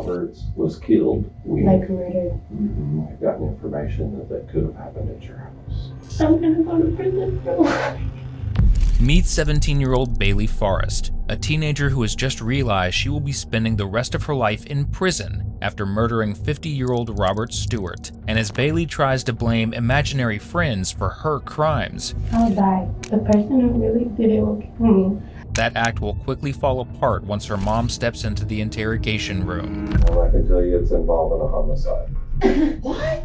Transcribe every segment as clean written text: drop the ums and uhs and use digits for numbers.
Roberts was killed. We like murdered. I've gotten information that could have happened at your house. I'm gonna go to prison for life. Meet 17-year-old Bailey Forrest, a teenager who has just realized she will be spending the rest of her life in prison after murdering 50-year-old Robert Stewart. And as Bailey tries to blame imaginary friends for her crimes, I'll die. The person who really did it will kill me. that act will quickly fall apart once her mom steps into the interrogation room. Well, I can tell you it's involved in a homicide. What?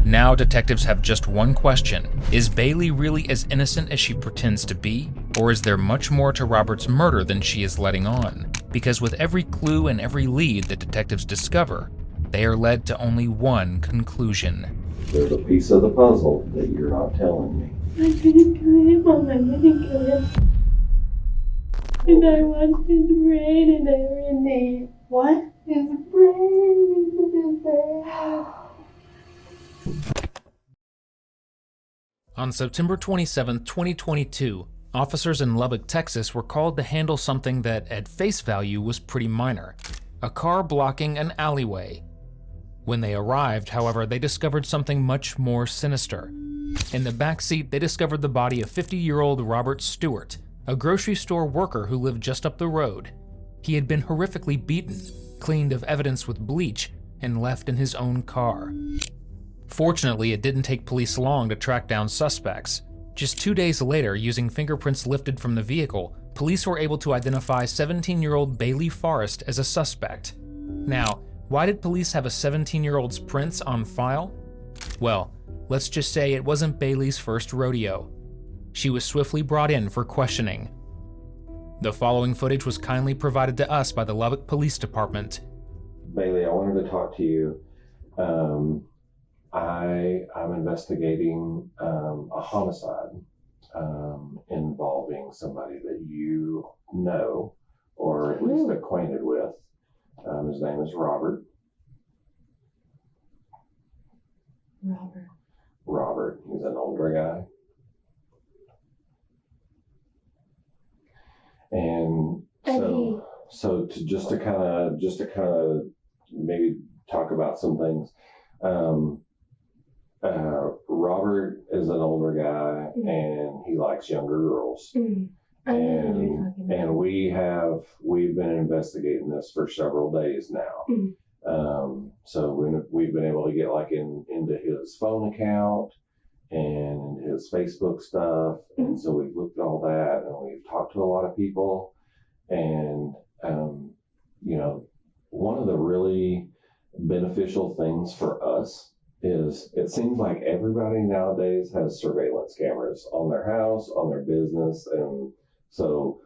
Now detectives have just one question. Is Bailey really as innocent as she pretends to be? Or is there much more to Robert's murder than she is letting on? Because with every clue and every lead that detectives discover, they are led to only one conclusion. There's a piece of the puzzle that you're not telling me. I didn't kill him, Mom. I didn't kill him. And I watched his brain and everything. What? His brain. On September 27, 2022, officers in Lubbock, Texas were called to handle something that, at face value, was pretty minor: a car blocking an alleyway. When they arrived, however, they discovered something much more sinister. In the backseat, they discovered the body of 50-year-old Robert Stewart, a grocery store worker who lived just up the road. He had been horrifically beaten, cleaned of evidence with bleach, and left in his own car. Fortunately, it didn't take police long to track down suspects. Just 2 days later, using fingerprints lifted from the vehicle, police were able to identify 17-year-old Bailey Forrest as a suspect. Now, why did police have a 17-year-old's prints on file? Well, let's just say it wasn't Bailey's first rodeo. She was swiftly brought in for questioning. The following footage was kindly provided to us by the Lubbock Police Department. Bailey, I wanted to talk to you. I'm investigating a homicide involving somebody that you know, or at least acquainted with. His name is Robert. Robert. He's an older guy. And so to kind of maybe talk about some things. Robert is an older guy, and he likes younger girls. And we've been investigating this for several days now. So we've been able to get into his phone account and his Facebook stuff, and so we've looked at all that, and we've talked to a lot of people, and one of the really beneficial things for us is it seems like everybody nowadays has surveillance cameras on their house, on their business, and so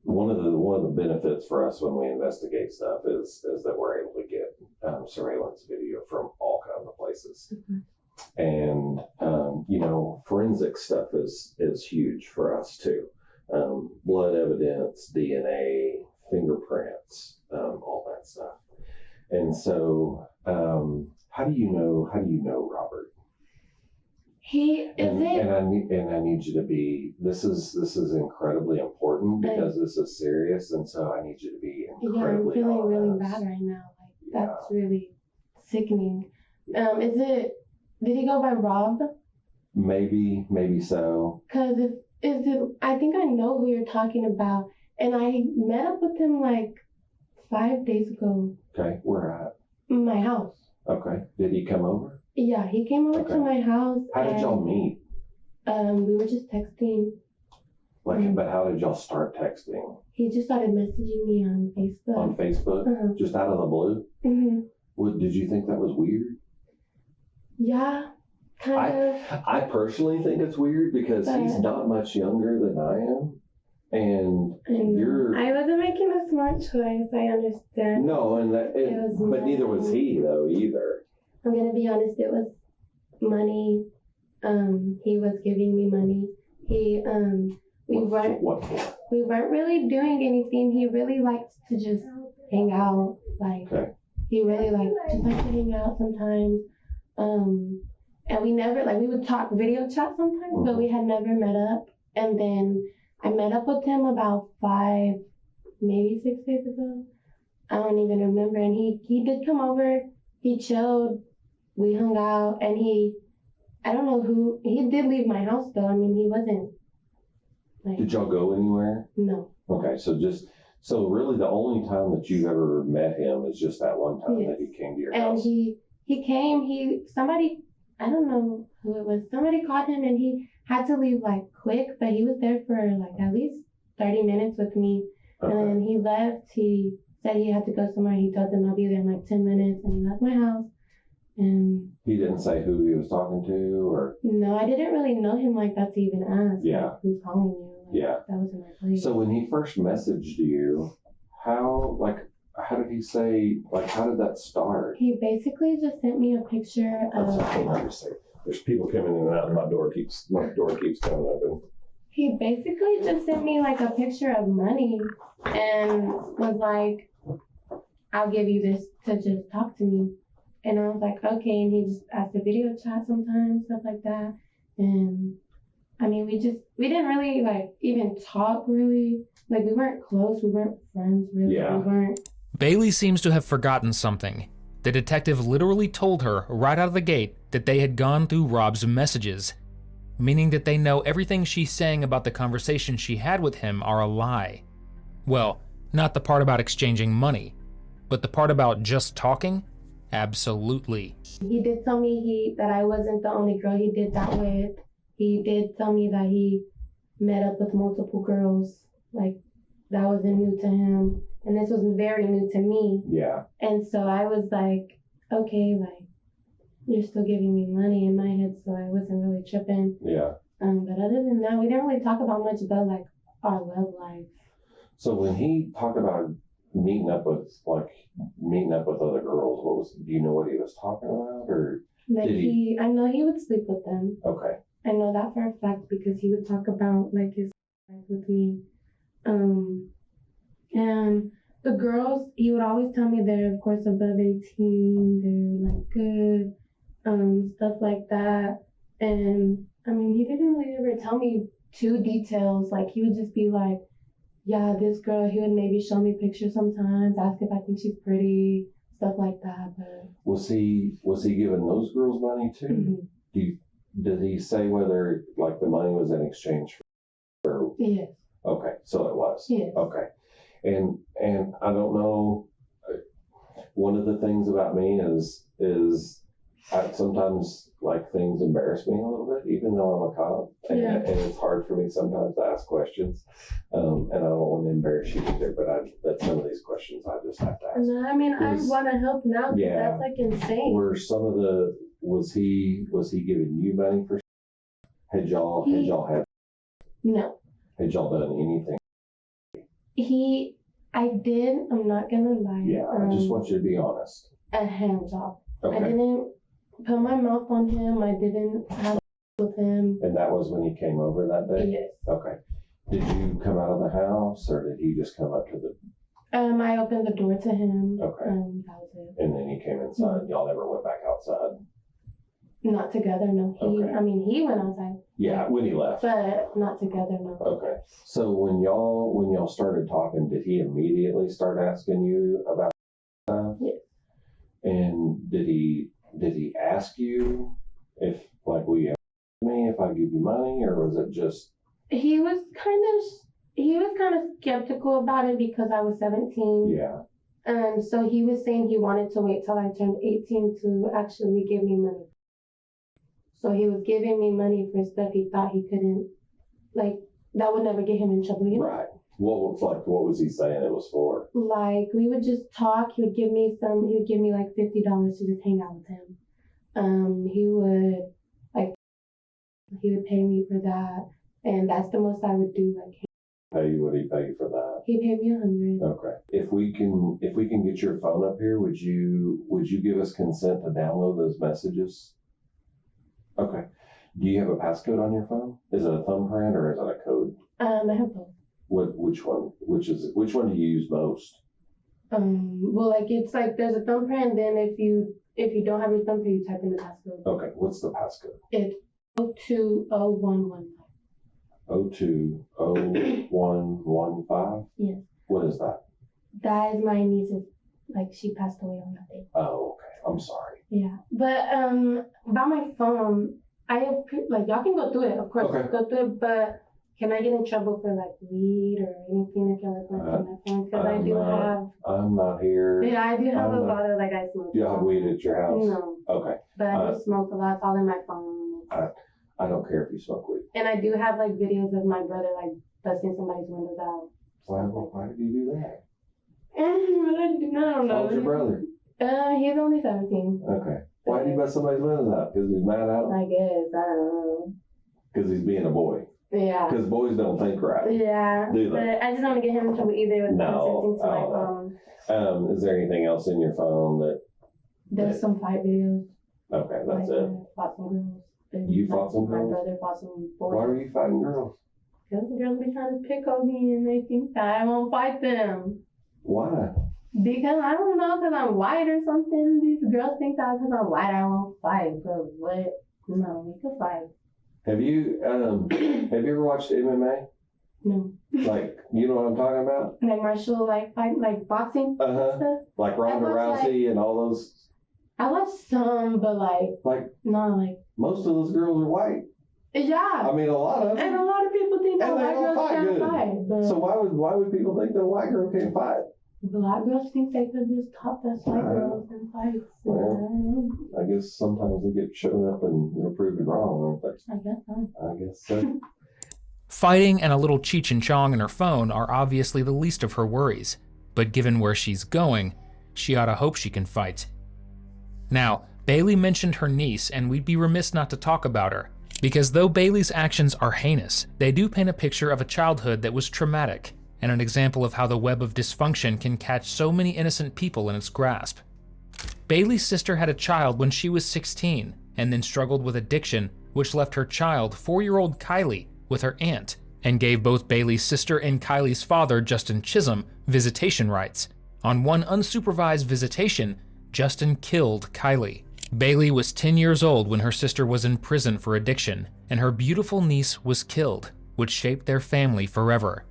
one of the benefits for us when we investigate stuff is that we're able to get surveillance video from all kinds of places. And forensic stuff is huge for us too. Blood evidence, DNA, fingerprints, all that stuff. And so, how do you know Robert? And I need you to be. This is incredibly important because this is serious, and so I need you to be incredibly. Yeah, I'm feeling honest. really bad right now. That's really sickening. Did he go by Rob? Maybe so. Cause I think I know who you're talking about, and I met up with him 5 days ago. Okay, where at? My house. Okay, did he come over? Yeah, he came over to my house. How did y'all meet? We were just texting. But how did y'all start texting? He just started messaging me on Facebook. On Facebook? Just out of the blue? What, did you think that was weird? Yeah, kind of. I personally think it's weird because he's not much younger than I am. And I wasn't making a smart choice, I understand. No, but neither was he though either. I'm gonna be honest, it was money. He was giving me money. We weren't really doing anything. He really liked to just hang out. He really liked to hang out sometimes. And we never, we would talk video chat sometimes, but we had never met up. And then I met up with him about 5, maybe 6 days ago. I don't even remember. And he did come over. He chilled. We hung out, and I don't know who, he did leave my house though. I mean, he wasn't like. Did y'all go anywhere? No. Okay, so really the only time that you ever met him is just that one time that he came to your house. And he came, somebody, I don't know who it was, somebody called him and he had to leave like quick, but he was there for like at least 30 minutes with me. Okay. And then he left. He said he had to go somewhere. He told them I'll be there in like 10 minutes, and he left my house. And he didn't say who he was talking to, or? No, I didn't really know him like that to even ask. Yeah. Like, who's calling you? Like, Yeah. That wasn't my place. So when he first messaged you, how did he say, like, how did that start? He basically just sent me a picture of. There's people coming in and out, and my door keeps coming open. He basically just sent me like a picture of money and was like, I'll give you this to just talk to me. And I was like, okay. And he just asked to video chat sometimes, stuff like that. And I mean, we didn't really like even talk really. Like we weren't close. We weren't friends really. Yeah. We weren't. Bailey seems to have forgotten something. The detective literally told her right out of the gate that they had gone through Rob's messages, meaning that they know everything she's saying about the conversation she had with him are a lie. Well, not the part about exchanging money, but the part about just talking? Absolutely. He did tell me that I wasn't the only girl he did that with. He did tell me that he met up with multiple girls. Like, that wasn't new to him. And this was very new to me. Yeah. And so I was like, okay, like, you're still giving me money in my head, so I wasn't really tripping. Yeah. But other than that, we didn't really talk about much about, like, our love life. So when he talked about meeting up with other girls, do you know what he was talking about, or Like did he? I know he would sleep with them. Okay. I know that for a fact because he would talk about like his life with me. And the girls, he would always tell me they're of course above 18, they're like good, stuff like that. And I mean, he didn't really ever tell me too details. Like he would just be like, yeah, this girl, he would maybe show me pictures sometimes, ask if I think she's pretty, stuff like that. But was he giving those girls money too? Mm-hmm. Did he say whether like the money was in exchange for? Yes. Okay, so it was. Yes. Okay, and I don't know. One of the things about me is I sometimes like things embarrass me a little bit, even though I'm a cop, and it's hard for me sometimes to ask questions, and I don't want to embarrass you either. But some of these questions I just have to ask. No, I mean I want to help now. Yeah. That's like insane. Were some of the was he giving you money for? Had y'all No. Had y'all done anything? I did. I'm not gonna lie. Yeah, I just want you to be honest. A hand job. Okay. I didn't put my mouth on him. I didn't have with him. And that was when he came over that day? Yes. Okay. Did you come out of the house, or did he just come up to the? I opened the door to him. Okay. That was it. And then he came inside. Y'all never went back outside? Not together, no. Okay. I mean, he went outside. Yeah, when he left. But not together, no. Okay. So when y'all started talking, did he immediately start asking you about stuff? Yes. And did he ask you if, like, will you help me if I give you money, or was it just? He was kind of skeptical about it because I was 17. Yeah. And so he was saying he wanted to wait till I turned 18 to actually give me money. So he was giving me money for stuff he thought he couldn't, like, that would never get him in trouble, you know? Right. What was he saying it was for? Like, we would just talk. He would give me like $50 to just hang out with him. He would pay me for that. And that's the most I would do. Like, Would he pay you for that? He paid me $100. Okay. If we can get your phone up here, would you give us consent to download those messages? Okay. Do you have a passcode on your phone? Is it a thumbprint or is it a code? I have both. Which one? Which one do you use most? Well, like it's like there's a thumbprint. Then if you don't have your thumbprint, you type in the passcode. Okay. What's the passcode? It's 020115. 020115. Yes. What is that? That is my niece's Like, she passed away on that day. Oh, okay. I'm sorry. Yeah. But about my phone, I have, like, y'all can go through it, of course. Okay. Go through it, but can I get in trouble for, like, weed or anything if y'all look at my phone? Because I do have... I'm not here. Yeah, I do have a lot of, like, I smoke. Do you have weed at your house? No. Okay. But I do smoke a lot. It's all in my phone. I don't care if you smoke weed. And I do have, like, videos of my brother, like, busting somebody's windows out. Why did you do that? I don't know. How old's your brother? He's only 17. Okay. Why did you bust somebody's windows out? Because he's mad at him? I guess. I don't know. Because he's being a boy. Yeah. Because boys don't think right. Yeah. Do they? But I just don't want to get him in trouble either with No. to my phone. Is there anything else in your phone that... There's some fight videos. Okay, that's like, it. Fought some girls. You fought some girls? My brother fought some boys. Why were you fighting girls? Because the girls be trying to pick on me and they think that I won't fight them. Why? Because I don't know, because I'm white or something. These girls think that because I'm white I won't fight. But what? No, we could fight. Have you ever watched MMA? No. Like, you know what I'm talking about? Like martial, like fight, like boxing stuff? Like Ronda Rousey and all those. I watched some, but not like. Most of those girls are white. Yeah. I mean, a lot of them. And a lot of people think that And they white don't girls fight can't good. fight. But So why would people think that a white girl can't fight? black girls think they could just top us white girls and fight. Well, I guess sometimes they get shown up and they're proven wrong, aren't they? I guess so. I guess so. Fighting and a little Cheech and Chong in her phone are obviously the least of her worries, but given where she's going, she ought to hope she can fight. Now, Bailey mentioned her niece, and we'd be remiss not to talk about her, because though Bailey's actions are heinous, they do paint a picture of a childhood that was traumatic, and an example of how the web of dysfunction can catch so many innocent people in its grasp. Bailey's sister had a child when she was 16, and then struggled with addiction, which left her child, 4-year-old Kylie, with her aunt, and gave both Bailey's sister and Kylie's father, Justin Chisholm, visitation rights. On one unsupervised visitation, Justin killed Kylie. Bailey was 10 years old when her sister was in prison for addiction, and her beautiful niece was killed, which shaped their family forever.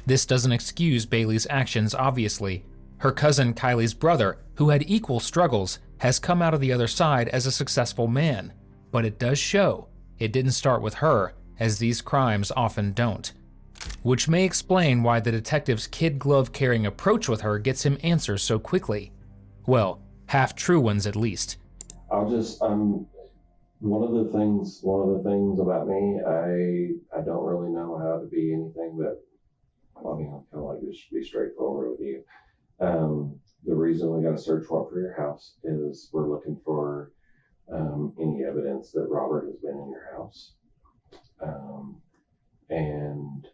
This doesn't excuse Bailey's actions, obviously. Her cousin Kylie's brother, who had equal struggles, has come out of the other side as a successful man. But it does show it didn't start with her, as these crimes often don't. Which may explain why the detective's kid glove carrying approach with her gets him answers so quickly. Well, half true ones at least. One of the things about me, I don't really know how to be anything but, I mean, I'll kind of like just be straightforward with you. The reason we got a search warrant for your house is we're looking for any evidence that Robert has been in your house. And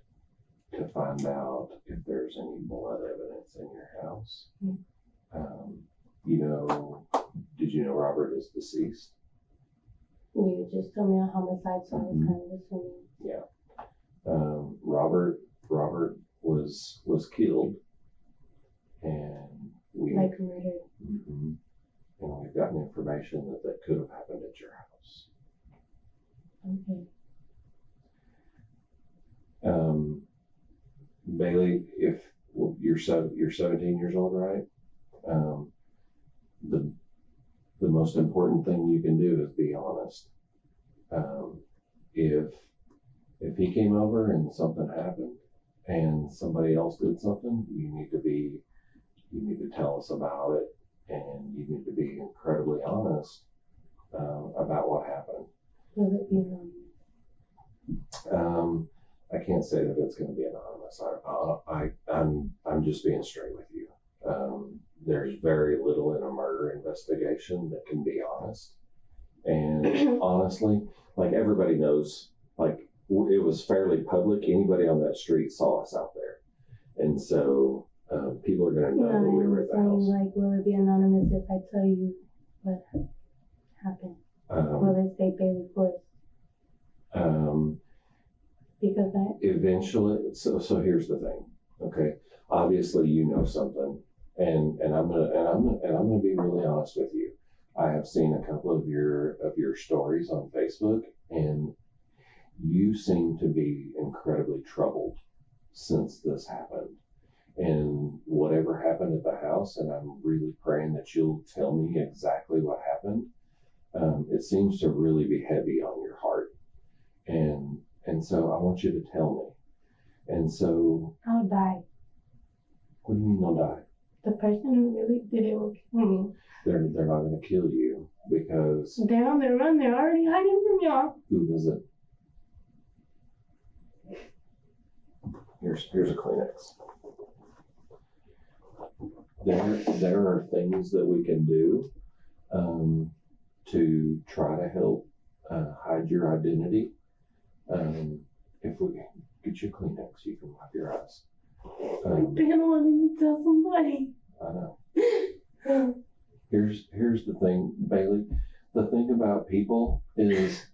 to find out if there's any blood evidence in your house. Did you know Robert is deceased? You just told me a homicide, so I was kind of assuming. Yeah. Robert was killed, and like murdered. Mm-hmm, and we've gotten information that could have happened at your house. Okay. Bailey, if you're 17 years old, right? The most important thing you can do is be honest. If he came over and something happened and somebody else did something, you need to tell us about it, and you need to be incredibly honest about what happened. Will it be anonymous? I can't say that it's going to be anonymous. I'm just being straight with you. There's very little in a murder investigation that can be honest. And honestly, like, everybody knows, like, it was fairly public. Anybody on that street saw us out there. And so people are going to know that we were at the house. Like, will it be anonymous if I tell you what happened? Will it say Bailey Force? Because eventually, so here's the thing. Okay, obviously you know something, and I'm gonna be really honest with you. I have seen a couple of your stories on Facebook, and you seem to be incredibly troubled since this happened. and whatever happened at the house, and I'm really praying that you'll tell me exactly what happened. It seems to really be heavy on your heart, and so I want you to tell me. And so I'll die. What do you mean you'll die? The person who really did it will kill me. They're not going to kill you because they're on the run. They're already hiding from y'all. Who is it? Here's a Kleenex. There are things that we can do to try to help hide your identity. If we get you a Kleenex, you can wipe your eyes. I've been wanting to tell somebody. I know. Here's the thing, Bailey. The thing about people is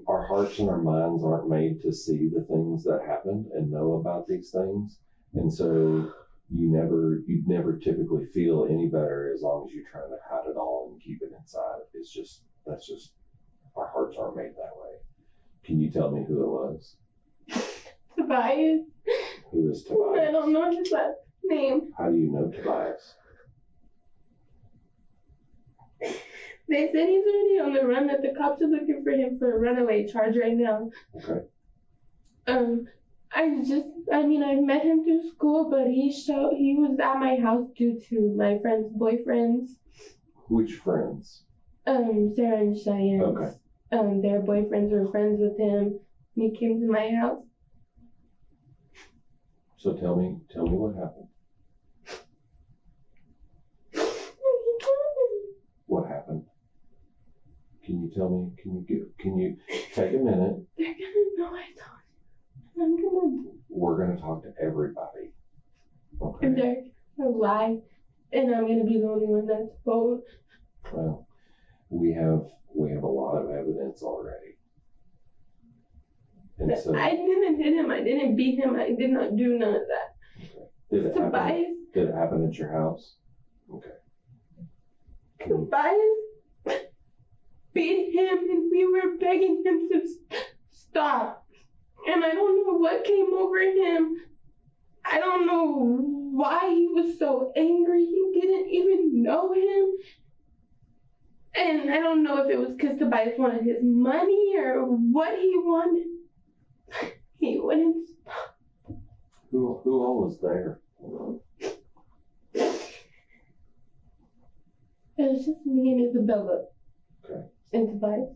our hearts and our minds aren't made to see the things that happened and know about these things, and so you never typically feel any better as long as you're trying to hide it all and keep it inside. That's just our hearts aren't made that way. Can you tell me who it was? Tobias. Who is Tobias? I don't know his last name. How do you know Tobias? They said he's already on the run, that the cops are looking for him for a runaway charge right now. Okay. I met him through school, but he was at my house due to my friend's boyfriends. Which friends? Sarah and Cheyenne. Okay. Their boyfriends were friends with him. He came to my house. So tell me what happened. What happened? Can you tell me? Can you take a minute? They're gonna know I told you. We're gonna talk to everybody. Okay. And they're gonna lie, and I'm gonna be the only one that's bold. Well, we have a lot of evidence already. And so I didn't hit him. I didn't beat him. I did not do none of that. Okay. Did it happen at your house? Okay. Tobias beat him, and we were begging him to stop. And I don't know what came over him. I don't know why he was so angry. He didn't even know him. And I don't know if it was because Tobias wanted his money or what he wanted. He wouldn't stop. Who all was there? It was just me and Isabella. Okay. And Tobias.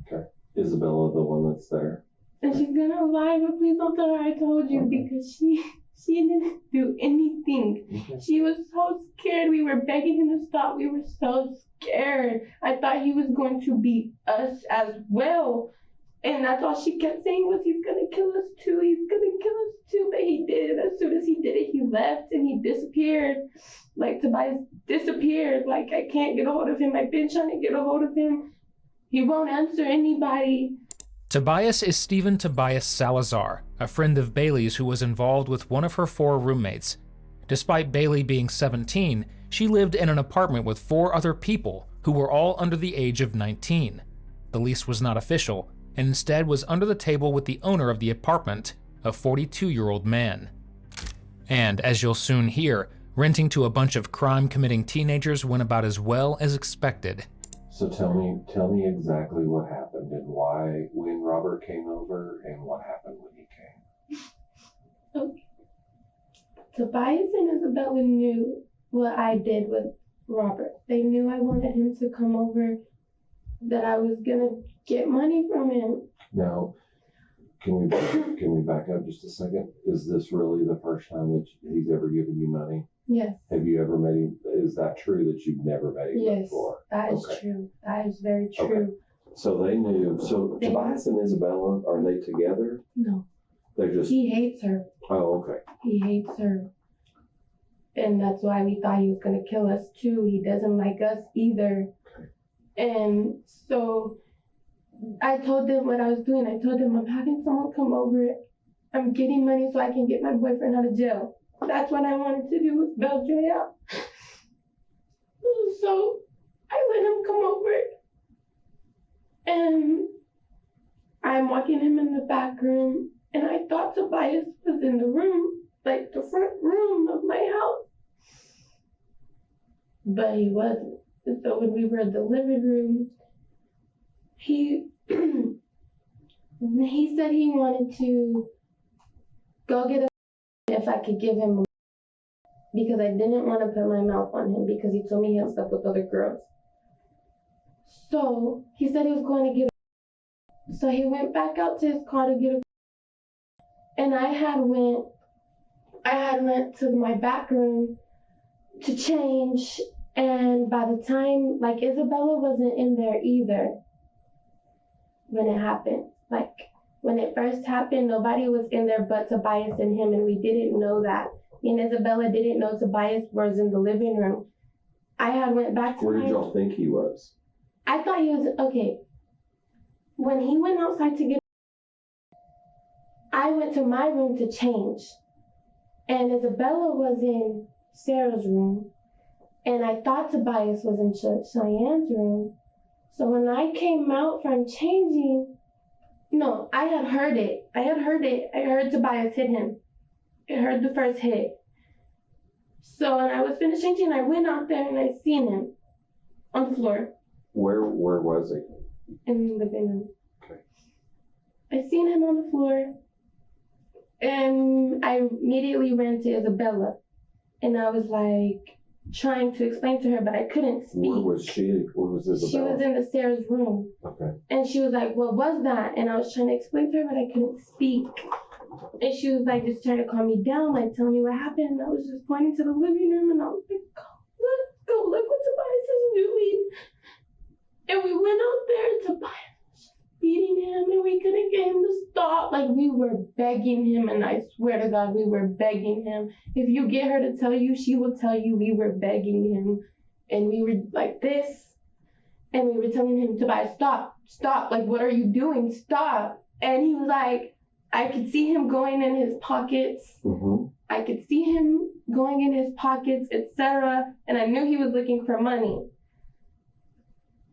Okay. Isabella, the one that's there. And she's gonna lie, but please don't tell her I told you, because she didn't do anything. Okay. She was so scared. We were begging him to stop. We were so scared. I thought he was going to beat us as well. And that's all she kept saying was, he's gonna kill us too. He's gonna kill us too. But he did. And as soon as he did it, he left and he disappeared. Like, Tobias disappeared. Like, I can't get a hold of him. I've been trying to get a hold of him. He won't answer anybody. Tobias is Stephen Tobias Salazar, a friend of Bailey's who was involved with one of her 4 roommates. Despite Bailey being 17, she lived in an apartment with 4 other people who were all under the age of 19. The lease was not official, and instead was under the table with the owner of the apartment, a 42-year-old man. And as you'll soon hear, renting to a bunch of crime-committing teenagers went about as well as expected. So tell me exactly what happened and why, when Robert came over, and what happened when he came. Okay. Tobias and Isabella knew what I did with Robert. They knew I wanted him to come over, that I was gonna get money from him. Now, can we back up just a second? Is this really the first time that he's ever given you money? Yes. Have you ever met him? Is that true that you've never met him before? Yes, that is true. That is very true. Okay. So they knew. So Tobias and Isabella, are they together? No. They just. He hates her. Oh, okay. He hates her. And that's why we thought he was going to kill us too. He doesn't like us either. Okay. And so I told them what I was doing. I told them, I'm having someone come over. I'm getting money so I can get my boyfriend out of jail. That's what I wanted to do, was bail Jay out. So I let him come over. And I'm walking him in the back room. And I thought Tobias was in the room. like the front room of my house. But he wasn't. And so when we were in the living room, he he said he wanted to go get a if I could give him because I didn't want to put my mouth on him because he told me he had slept with other girls. So he said he was going to get a so he went back out to his car to get a and I had went to my back room to change, and by the time, like, Isabella wasn't in there either when it happened. Like, when it first happened, nobody was in there but Tobias and him, and we didn't know that. Me and Isabella didn't know Tobias was in the living room. I had went back to Where did y'all think he was? I thought he was, okay. When he went outside to get I went to my room to change, and Isabella was in Sarah's room, and I thought Tobias was in Cheyenne's room. So when I came out from changing, no, I had heard it. I heard Tobias hit him. I heard the first hit. So when I was finished changing, I went out there and I seen him on the floor. Where was he? In the living room. Okay. I seen him on the floor. And I immediately ran to Isabella, and I was like trying to explain to her, but I couldn't speak. Where was she? Where was Isabella? She was in the Sarah's room. Okay. And she was like, "What was that?" And I was trying to explain to her, but I couldn't speak. And she was like, just trying to calm me down, like tell me what happened. And I was just pointing to the living room, and I was like, "Let's go look what Tobias is doing." And we went out there, and Tobias was beating him, and we couldn't get him to stop. Like, we were begging him, and I swear to God, we were begging him. If you get her to tell you, she will tell you we were begging him. And we were like this, and we were telling him, Tobias, stop, like, what are you doing? Stop. And he was like, I could see him going in his pockets. Mm-hmm. I could see him going in his pockets, etc. And I knew he was looking for money.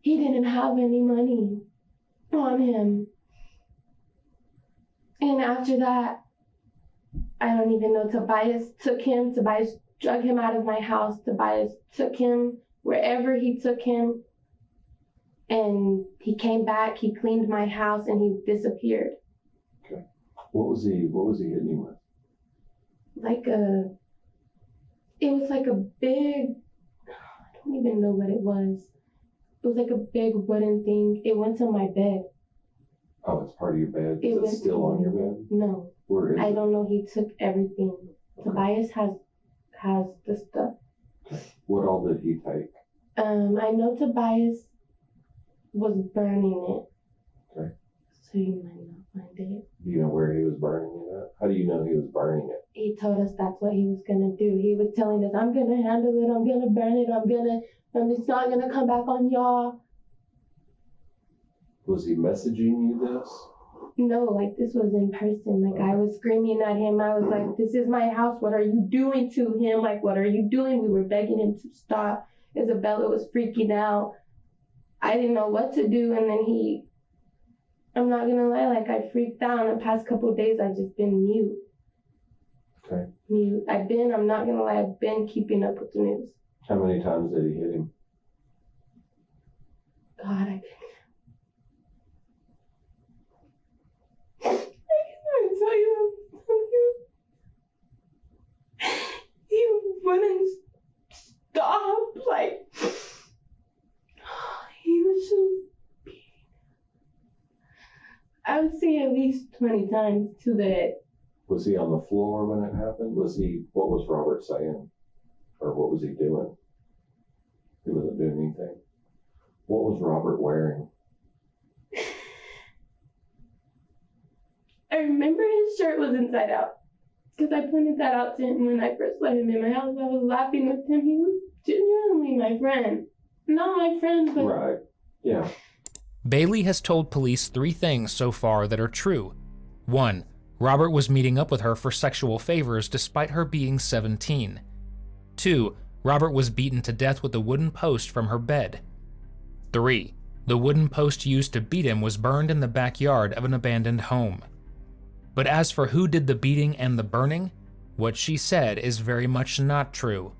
He didn't have any money on him. And after that, I don't even know, Tobias drug him out of my house. Tobias took him wherever he took him. And he came back, he cleaned my house, and he disappeared. Okay. What was he hitting you with? It was like a big, I don't even know what it was. It was like a big wooden thing. It went to my bed. Oh, it's part of your bed? Is it still on your bed? No. Where is it? I don't know. He took everything. Okay. Tobias has the stuff. Okay. What all did he take? I know Tobias was burning it. Okay. So you might not find it. Do you know where he was burning it at? How do you know he was burning it? He told us that's what he was gonna do. He was telling us, I'm gonna handle it, I'm gonna burn it, it's not gonna come back on y'all. Was he messaging you this? No, like this was in person. Like I was screaming at him. I was like, this is my house. What are you doing to him? Like, what are you doing? We were begging him to stop. Isabella was freaking out. I didn't know what to do. And then I'm not gonna lie, like I freaked out. In the past couple of days, I've just been mute. Okay. Mute. I'm not gonna lie, I've been keeping up with the news. How many times did he hit him? God, I can't tell you. He wouldn't stop. Like, he was just, I would say at least 20 times to the head. Was he on the floor when it happened? What was Robert saying? Or what was he doing? He wasn't doing anything. What was Robert wearing? I remember his shirt was inside out. Because I pointed that out to him when I first let him in my house. I was laughing with him. He was genuinely my friend. Not my friend, but... Right. Yeah. Bailey has told police 3 things so far that are true. 1. Robert was meeting up with her for sexual favors despite her being 17. 2. Robert was beaten to death with a wooden post from her bed. 3. The wooden post used to beat him was burned in the backyard of an abandoned home. But as for who did the beating and the burning, What she said is very much not true,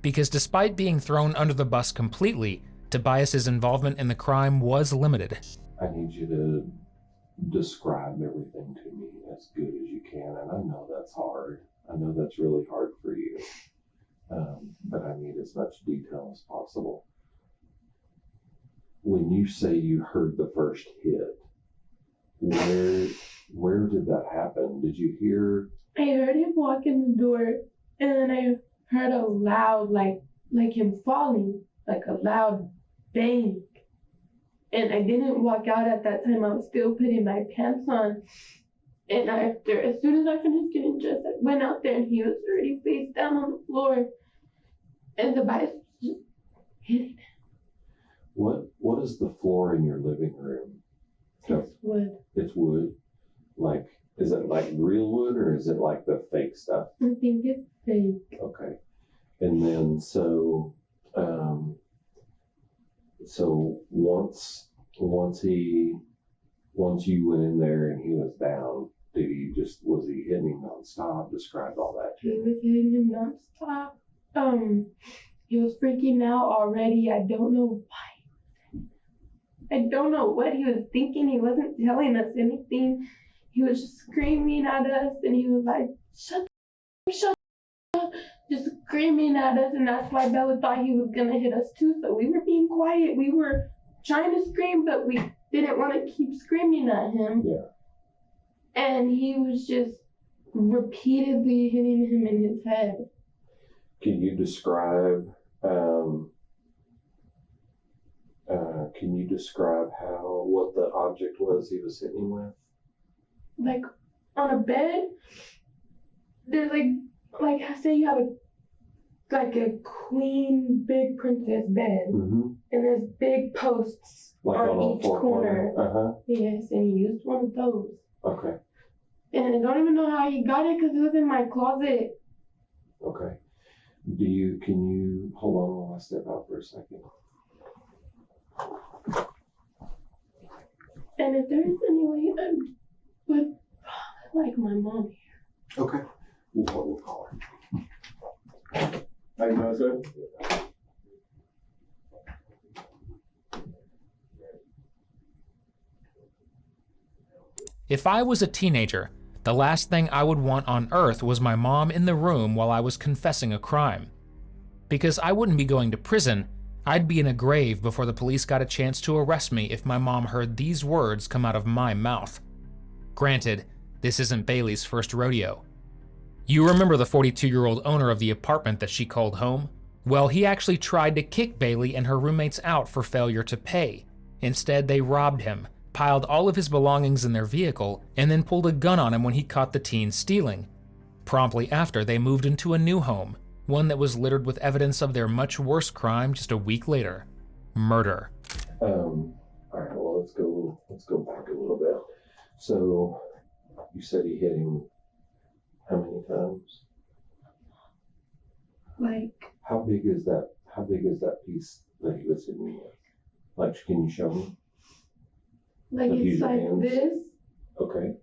because despite being thrown under the bus completely, Tobias's involvement in the crime was limited. I need you to describe everything to me as good as you can, and I know that's hard. I know that's really hard for you, but I need as much detail as possible. When you say you heard the first hit, where did that happen? Did you hear? I heard him walk in the door, and then I heard a loud, like him falling, like a loud bang. And I didn't walk out at that time. I was still putting my pants on. And as soon as I finished getting dressed, I went out there and he was already face down on the floor. And the bike just hitting him. What is the floor in your living room? It's wood. It's wood? Like, is it like real wood or is it like the fake stuff? I think it's fake. Okay. And then so once you went in there and he was down, was he hitting him nonstop? Describe all that to me. He was hitting him nonstop. He was freaking out already. I don't know why. I don't know what he was thinking. He wasn't telling us anything. He was just screaming at us, and he was like, shut up, just screaming at us, and that's why Bella thought he was gonna hit us too. So we were being quiet. We were trying to scream, but we didn't want to keep screaming at him. Yeah. And he was just repeatedly hitting him in his head. Can you describe what the object was he was hitting with? Like on a bed, there's like say you have a queen big princess bed, mm-hmm. and there's big posts like on each corner. Uh-huh. Yes, and he used one of those. Okay. And I don't even know how he got it because it was in my closet. Okay. Can you hold on while I step out for a second? And if there's any way, I would probably like my mom here. Okay. We'll call her. How you doing, sir? If I was a teenager, the last thing I would want on earth was my mom in the room while I was confessing a crime. Because I wouldn't be going to prison, I'd be in a grave before the police got a chance to arrest me if my mom heard these words come out of my mouth. Granted, this isn't Bailey's first rodeo. You remember the 42-year-old owner of the apartment that she called home? Well, he actually tried to kick Bailey and her roommates out for failure to pay. Instead, they robbed him, piled all of his belongings in their vehicle, and then pulled a gun on him when he caught the teen stealing. Promptly after, they moved into a new home, one that was littered with evidence of their much worse crime just a week later: murder. All right, well, let's go back a little bit. So, you said he hit him how many times? Like, how big is that piece that he was hitting with? Like, can you show me? Like it's like this. Okay.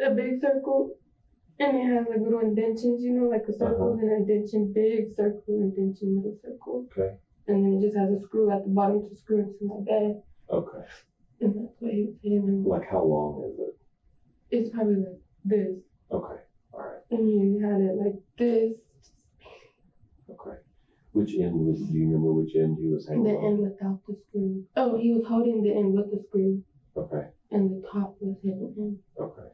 A big circle. And it has like little indentions, like a circle and an indention, big circle, indention, little circle. Okay. And then it just has a screw at the bottom to screw into my bed. Okay. And that's what he was hitting him. Like how long is it? It's probably like this. Okay. All right. And he had it like this. Okay. Do you remember which end he was hanging The on? end without the screw. Oh, he was holding the end with the screw. Okay. And the top was hitting him. Okay.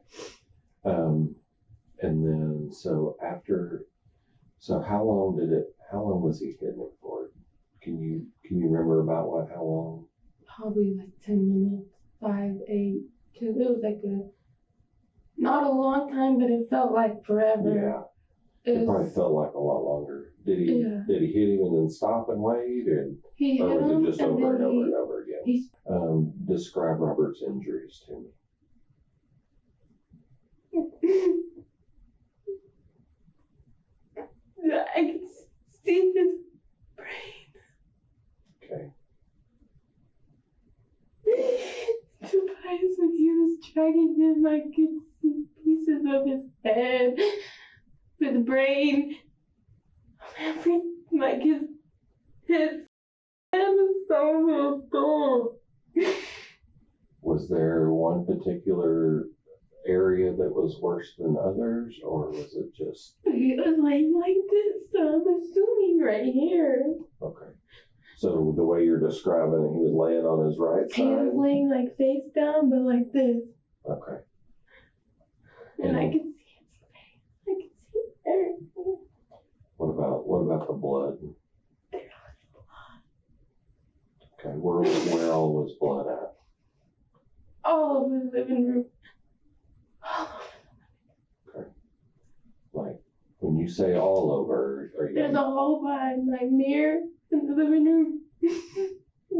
And then how long was he hitting it for? Can you remember about how long? Probably like 10 minutes, 5, 8, 2. It was like not a long time, but it felt like forever. Yeah. It probably felt like a lot longer. Did he hit him and then stop and wait? Or was it just over and over and over again? Describe Robert's injuries to me. I can see his brain. Okay. Tobias, when he was dragging him, I could see pieces of his head. But his brain. Like his head was so full. Was there one particular area that was worse than others, or was it just? He was laying like this, so I'm assuming right here. Okay. So the way you're describing it, he was laying on his right side? He was laying like face down, but like this. Okay. And I could see his face. I could see everything. What about the blood? There was blood. Okay, where all was blood at? All over the living room. Okay. Like, when you say all over, are you... There's a hole behind my mirror in the living room.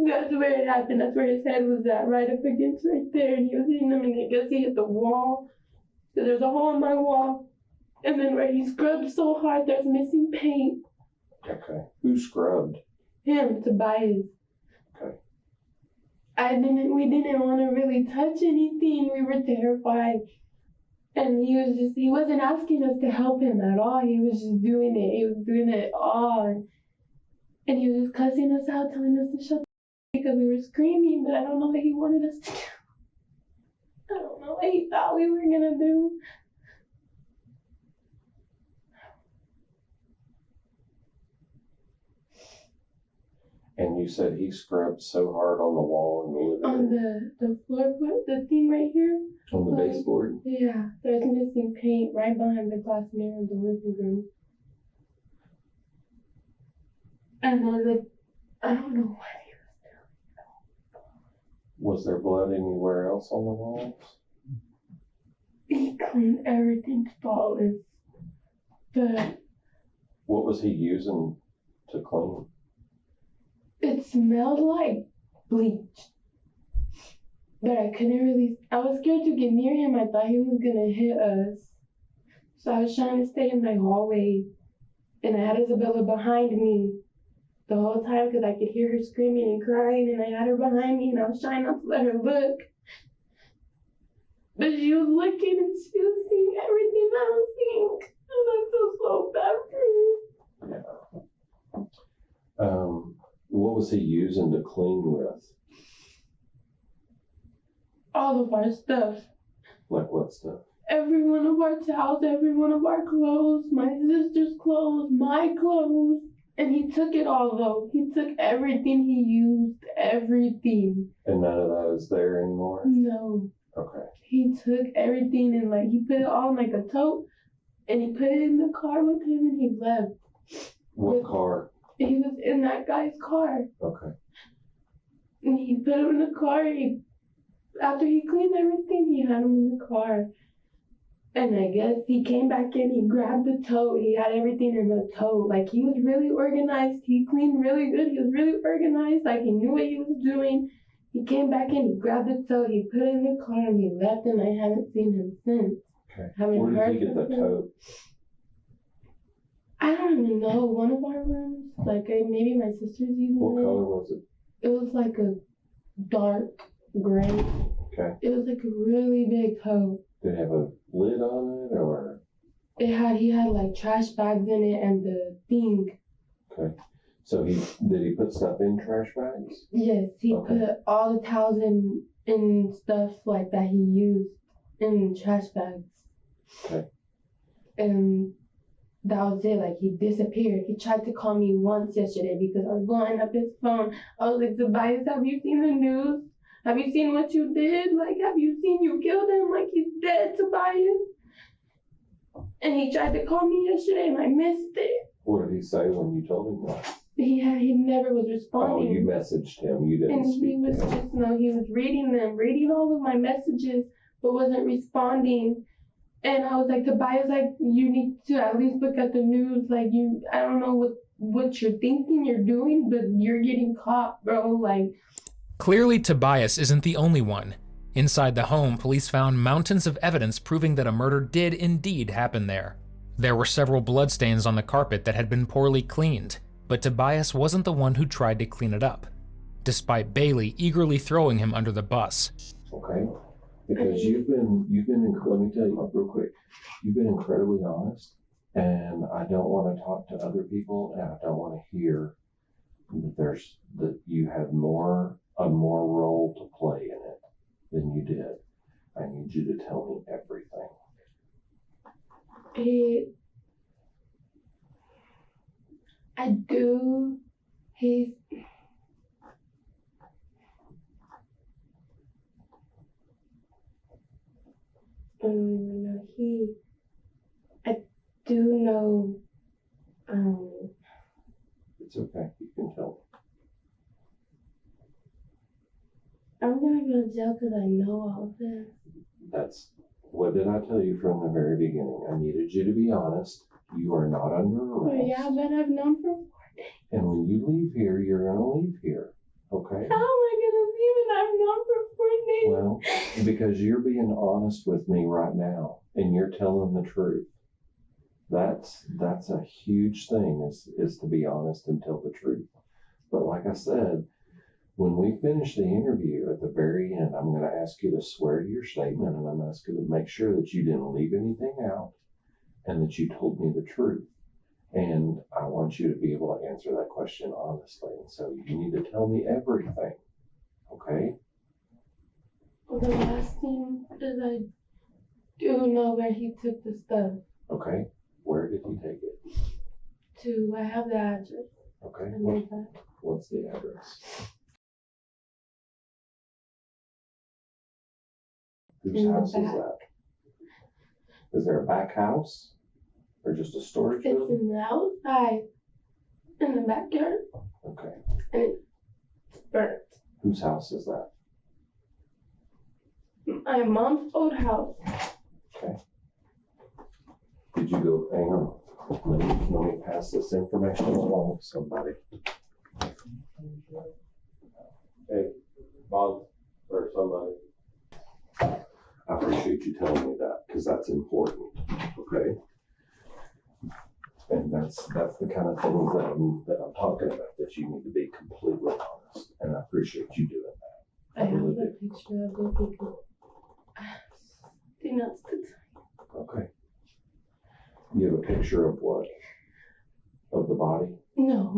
That's where it happened. That's where his head was at, right up against right there. And he was hitting them, and I guess he hit the wall. So there's a hole in my wall. And then where he scrubbed so hard, there's missing paint. Okay. Who scrubbed? Him, Tobias. Okay. We didn't want to really touch anything. We were terrified. And he wasn't asking us to help him at all. He was just doing it. He was doing it all. And he was just cussing us out, telling us to shut the because we were screaming, but I don't know what he wanted us to do. I don't know what he thought we were gonna do. And you said he scrubbed so hard on the wall in the living room? On the floorboard, the thing right here. On the baseboard? Yeah, there's missing paint right behind the glass mirror in the living room. And I don't know what he was doing. Was there blood anywhere else on the walls? He cleaned everything spotless. What was he using to clean? It smelled like bleach. But I was scared to get near him. I thought he was gonna hit us. So I was trying to stay in my hallway. And I had Isabella behind me the whole time because I could hear her screaming and crying, and I had her behind me, and I was trying not to let her look. But she was looking, and she was seeing everything I was seeing, and I feel so bad for her. Yeah. What was he using to clean with? All of our stuff. Like what stuff? Every one of our towels, every one of our clothes, my sister's clothes, my clothes. And he took it all, though. He took everything he used, everything. And none of that is there anymore? No. Okay. He took everything and, he put it all in, a tote, and he put it in the car with him, and he left. What car? He was in that guy's car. Okay. And he put him in the car. After he cleaned everything, he had him in the car. And I guess he came back in, he grabbed the tote, he had everything in the tote. He was really organized, he cleaned really good, he was really organized, he knew what he was doing. He came back in, he grabbed the tote, he put it in the car, and he left, and I haven't seen him since. Okay. Where did he get the tote? I don't even know, one of our rooms, maybe my sister's using it. What color was it? It was a dark gray. Okay. It was a really big tote. Did it have a lid on it, or? He had trash bags in it and the thing. Okay. So did he put stuff in trash bags? Yes, he put all the towels in stuff that he used in trash bags. Okay. And that was it. He disappeared. He tried to call me once yesterday because I was blowing up his phone. I was like, Tobias, have you seen the news? Have you seen what you did? Have you seen you killed him? He's dead, Tobias. And he tried to call me yesterday, and I missed it. What did he say when you told him that? He never was responding. Oh, you messaged him. You didn't and speak he was to him. he was reading all of my messages, but wasn't responding. And I was like, Tobias, you need to at least look at the news. I don't know what you're thinking you're doing, but you're getting caught, bro. Clearly, Tobias isn't the only one. Inside the home, police found mountains of evidence proving that a murder did indeed happen there. There were several bloodstains on the carpet that had been poorly cleaned, but Tobias wasn't the one who tried to clean it up, despite Bailey eagerly throwing him under the bus. Okay, because you've been, let me tell you real quick, you've been incredibly honest, And I don't want to talk to other people, and I don't want to hear that you had a more role to play in it than you did. I need you to tell me everything. I do. He's. I don't even know. I do know. It's okay. You can tell me. I'm gonna go to jail because I know all this. What did I tell you from the very beginning? I needed you to be honest. You are not under arrest. Yeah, but I've known for 4 days. And when you leave here, you're going to leave here. Okay? How am I going to leave and I've known for 4 days? Well, because you're being honest with me right now and you're telling the truth. That's a huge thing is to be honest and tell the truth. But like I said, when we finish the interview at the very end, I'm going to ask you to swear to your statement, and I'm going to ask you to make sure that you didn't leave anything out and that you told me the truth. And I want you to be able to answer that question honestly. And so you need to tell me everything. Okay? Well, the last thing is I do know where he took the stuff. Okay. Where did he take it? I have the address. Okay. What's the address? Whose house is that? Is there a back house? Or just a storage It's building? in the outside, in the backyard. Okay. And it's burnt. Whose house is that? My mom's old house. Okay. Did you go, hang on. Let me pass this information along to somebody. Hey, Bob, or somebody. I appreciate you telling me that, because that's important, okay? And that's the kind of things that I'm talking about, that you need to be completely honest, and I appreciate you doing that. I have a picture of it because I do not the time. Okay. You have a picture of what? Of the body? No.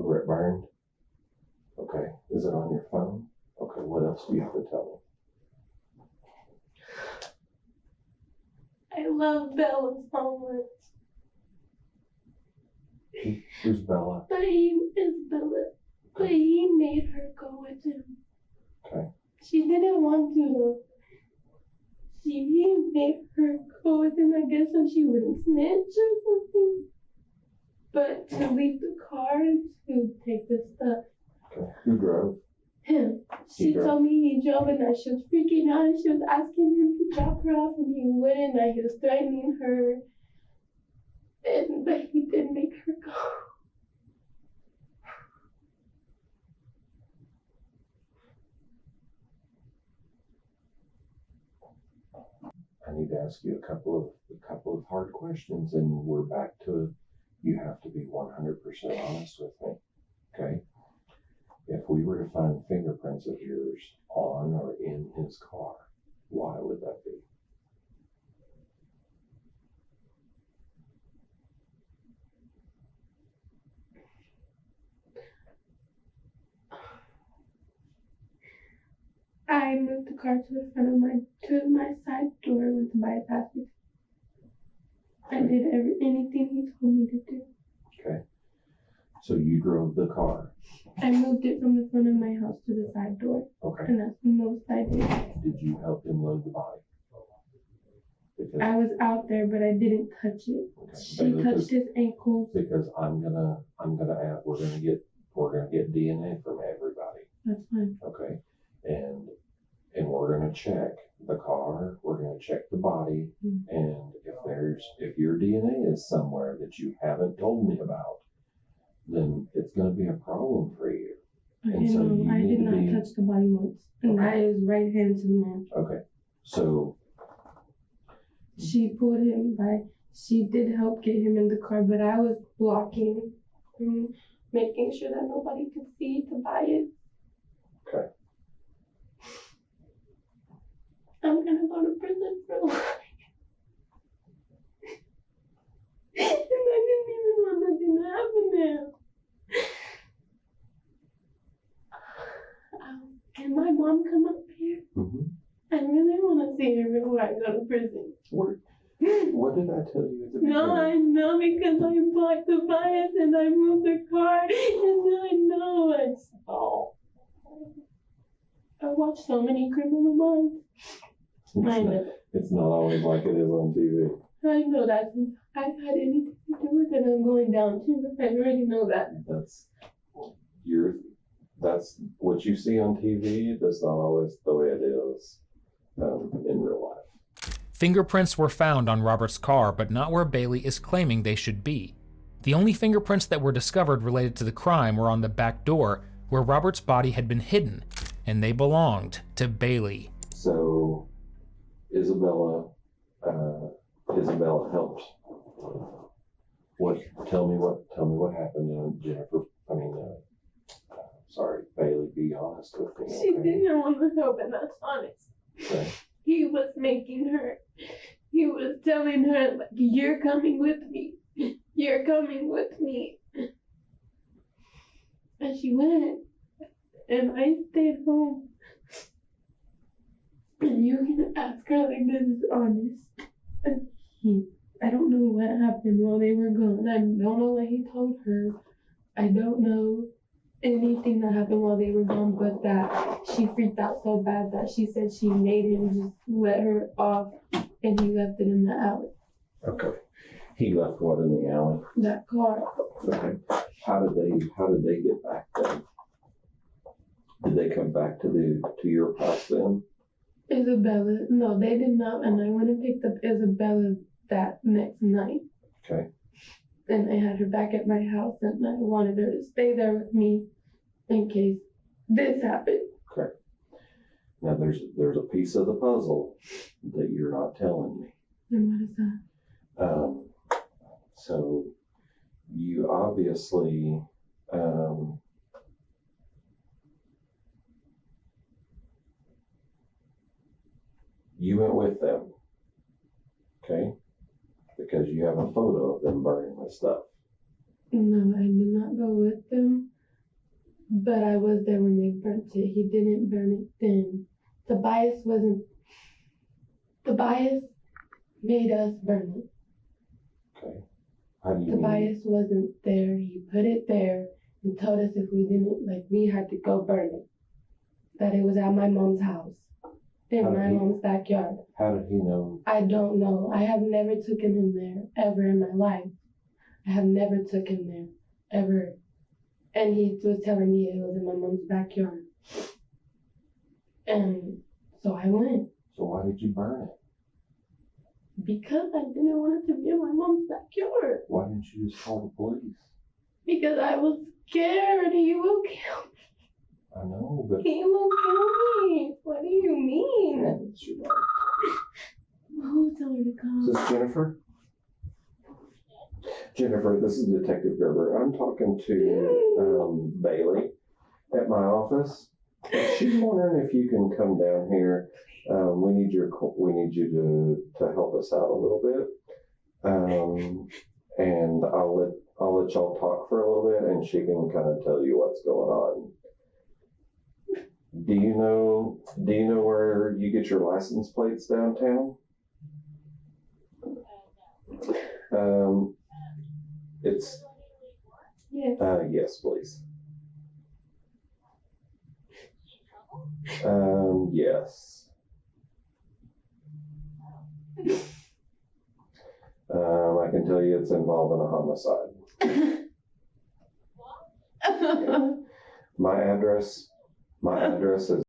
Where it burned? Okay. Is it on your phone? Okay, what else do you have to tell me? I love Bella so much. Who's Bella? But he is Bella. But he made her go with him. Okay. She didn't want to though. He made her go with him, I guess, so she wouldn't snitch or something. But to leave the car and to take the stuff. Okay. Who drove? Him. She told me he drove and she was freaking out and she was asking him to drop her off and he wouldn't. He was threatening her. But he did make her go. I need to ask you a couple of hard questions, and we're back to you have to be 100% honest with me. Okay? If we were to find fingerprints of yours on or in his car, why would that be? I moved the car to the front of my side door with the bypass. I did anything he told me to do. Okay. So you drove the car. I moved it from the front of my house to the side door. Okay. And that's the most I did. Did you help him load the body? Because I was out there, but I didn't touch it. okay. She touched his ankles. Because I'm gonna add, we're gonna get DNA from everybody. That's fine. Okay. And we're gonna check the car, we're gonna check the body, and if your DNA is somewhere that you haven't told me about, then it's gonna be a problem for you. And so I did not touch the body once. And that is right hand to the man. Okay. So she pulled him by, she did help get him in the car, but I was blocking him, making sure that nobody could see to buy it. okay. I'm gonna go to prison for life. can my mom come up here? Mm-hmm. I really want to see her before I go to prison. What did I tell you at the beginning? No, I know because I blocked the bias and I moved the car and I know it's all. I watch so many criminal minds. I know. It's not always like it is on TV. I know that. I've had anything to do with it. I'm going down too. I already know that. That's what you see on TV. That's not always the way it is in real life. Fingerprints were found on Robert's car, but not where Bailey is claiming they should be. The only fingerprints that were discovered related to the crime were on the back door, where Robert's body had been hidden, and they belonged to Bailey. So, Isabella helped. Tell me what happened, Jennifer. Bailey, be honest with me. She didn't want to help, and that's honest. Okay. He was making her. He was telling her, like, you're coming with me. You're coming with me. And she went. And I stayed home. And you can ask her, like, this is honest. And I don't know what happened while they were gone. I don't know what he told her. I don't know anything that happened while they were gone, but that she freaked out so bad that she said she made him just let her off, and he left it in the alley. Okay. He left what in the alley? That car. Okay. How did they get back then? Did they come back to your house then? Isabella, no, they did not, and I went and picked up Isabella that next night. Okay. And I had her back at my house, and I wanted her to stay there with me in case this happened. Correct. Now there's a piece of the puzzle that you're not telling me. And what is that? So you obviously you went with them, okay? Because you have a photo of them burning the stuff. No, I did not go with them, but I was there when they burnt it. He didn't burn it then. The bias made us burn it. Okay. How do you The mean? bias wasn't there. He put it there and told us if we didn't, like, we had to go burn it. That it was at my mom's house, in my mom's backyard. How did he know? I don't know. I have never taken him there, ever in my life. I have never took him there, ever. And he was telling me it was in my mom's backyard. And so I went. So why did you burn it? Because I didn't want it to be in my mom's backyard. Why didn't you just call the police? Because I was scared he will kill me. I know, but... He will kill me. What do you mean? Who told her to come? Is this Jennifer? Jennifer, this is Detective Gerber. I'm talking to Bailey at my office. She's wondering if you can come down here. We need you to help us out a little bit. And I'll let y'all talk for a little bit, and she can kind of tell you what's going on. Do you know where you get your license plates downtown? It's Yes. Yes, please. Yes. I can tell you it's involving a homicide. My address is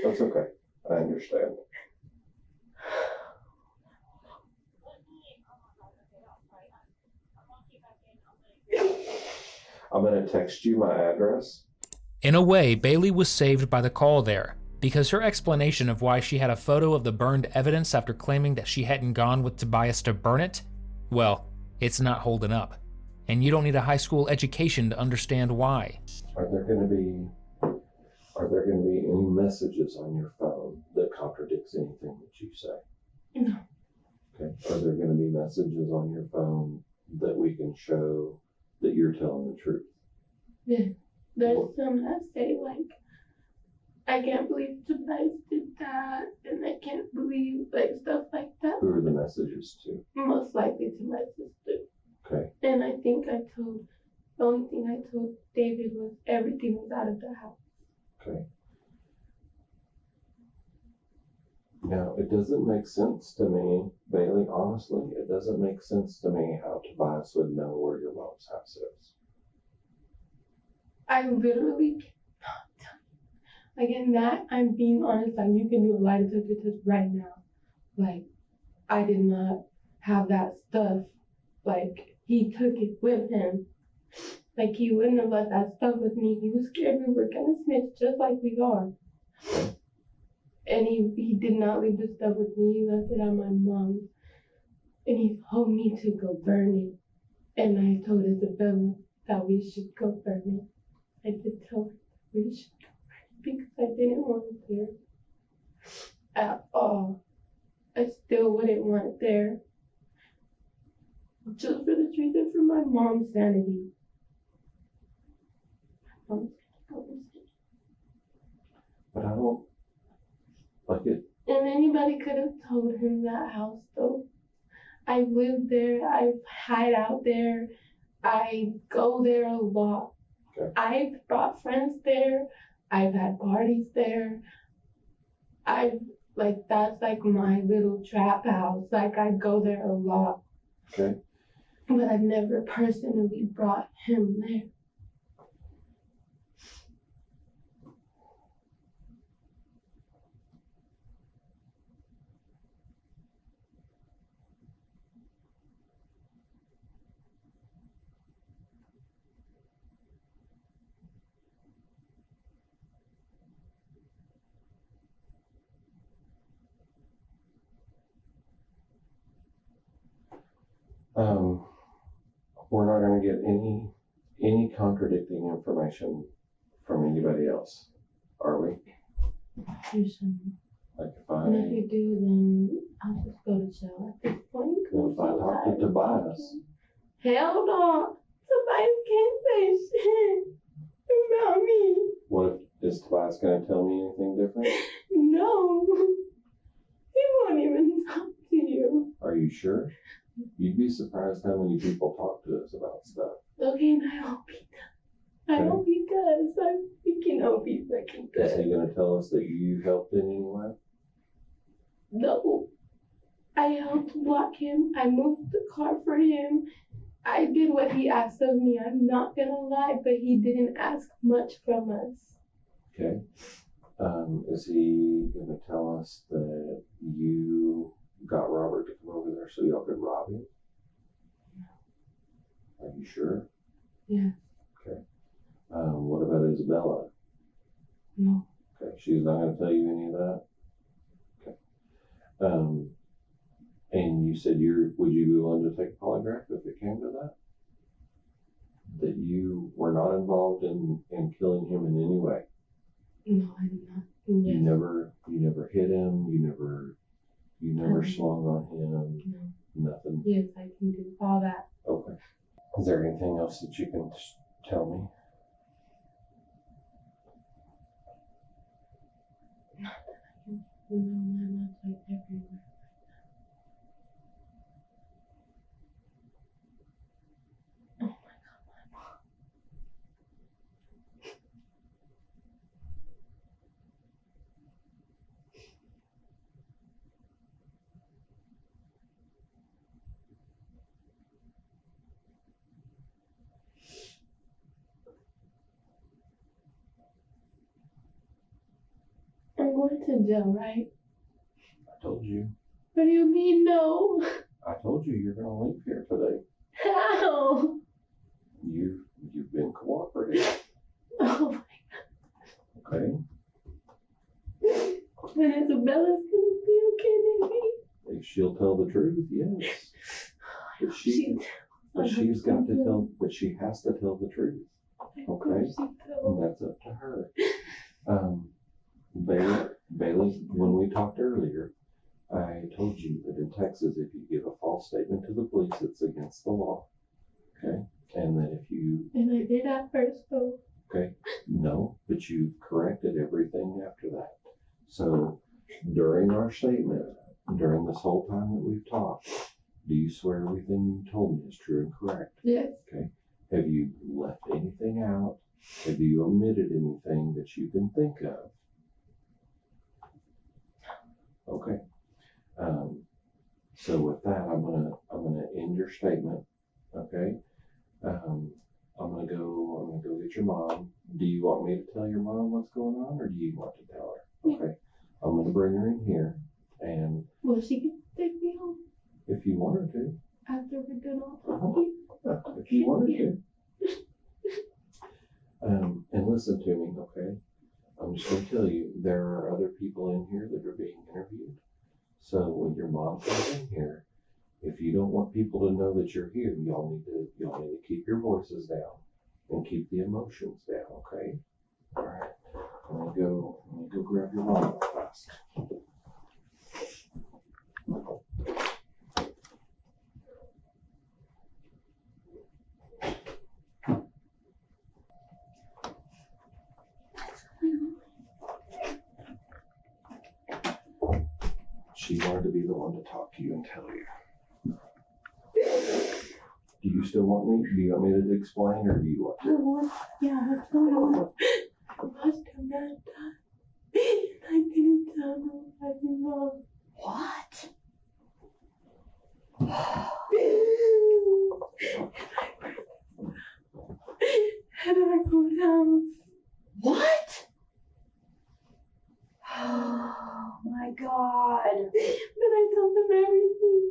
That's okay. I understand. I'm going to text you my address. In a way, Bailey was saved by the call there, because her explanation of why she had a photo of the burned evidence after claiming that she hadn't gone with Tobias to burn it, well, it's not holding up. And you don't need a high school education to understand why. Are there going to be any messages on your phone that contradicts anything that you say? No. Okay. Are there going to be messages on your phone that we can show that you're telling the truth? Yeah. There's some that say, like, I can't believe Tobias did that, and I can't believe, like, stuff like that. Who are the messages to? Most likely to my sister. Okay. And I think the only thing I told David was everything was out of the house. Okay. Now, it doesn't make sense to me, Bailey, honestly, it doesn't make sense to me how Tobias would know where your mom's house is. I literally cannot tell you. Like, in that, I'm being honest, like, you can do a lie detector test right now. Like, I did not have that stuff. Like, he took it with him. Like, he wouldn't have left that stuff with me. He was scared we were gonna snitch just like we are. And he did not leave the stuff with me. He left it at my mom's. And he told me to go burn it. And I told Isabella that we should go burn it. I did tell her that we should go burn it because I didn't want it there at all. I still wouldn't want it there. Just for this reason, for my mom's sanity. But I don't like it. And anybody could have told him that house, though. I live there. I hide out there. I go there a lot. Okay. I've brought friends there. I've had parties there. That's like my little trap house. Like, I go there a lot. Okay. But I've never personally brought him there. We're not going to get any contradicting information from anybody else, are we? You shouldn't. Like And if you do, then I'll just go to jail at this point. Well, if I talk to Tobias. Hell no. Tobias can't say shit about me. What if, is Tobias going to tell me anything different? No. He won't even talk to you. Are you sure? You'd be surprised how many people talk to us about stuff. Okay, and I hope he does. I hope he does. I'm freaking hope he fucking does. Is he going to tell us that you helped in any way? No. I helped block him. I moved the car for him. I did what he asked of me. I'm not gonna lie, but he didn't ask much from us. Okay. Is he going to tell us that you got Robert to come over there so y'all could rob him? Are you sure? Yeah. Okay. What about Isabella? No. Okay. She's not going to tell you any of that? Okay. And you said would you be willing to take a polygraph if it came to that? That you were not involved in killing him in any way? No, I did not. Yes. You never hit him, you never swung on him, no. Nothing? Yes, I can do all that. Okay. Is there anything else that you can tell me? Not that I can. My mom's like everywhere. Oh my God, my mom. I'm going to jail, right? I told you. What do you mean, no? I told you you're going to leave here today. How? You've been cooperative. Oh my God. Okay. And Isabella's gonna be okay with me? If she'll tell the truth, yes. But she has to tell the truth. Okay? And that's up to her. Bailey, when we talked earlier, I told you that in Texas, if you give a false statement to the police, it's against the law. Okay? And that if you... And I did at first, though. Okay? No, but you've corrected everything after that. So during our statement, during this whole time that we've talked, do you swear everything you told me is true and correct? Yes. Okay. Have you left anything out? Have you omitted anything that you can think of? Okay. So with that, I'm gonna end your statement. Okay. I'm gonna go get your mom. Do you want me to tell your mom what's going on, or do you want to tell her? Okay. I'm gonna bring her in here, and Well, she can take me home if you want her to. after we're done all talking. If you want her to. And listen to me, okay? I'm just gonna tell you, there are other people in here that are being interviewed. So when your mom comes in here, if you don't want people to know that you're here, y'all need to keep your voices down and keep the emotions down, okay? All right. Let me go grab your mom real fast. She wanted to be the one to talk to you and tell you. Do you still want me? Do you want me to explain, or do you want to? Yeah, that's what I want. Last time that time, I didn't tell nobody, Mom. What? At our old house. What? Oh my God. But I told them everything.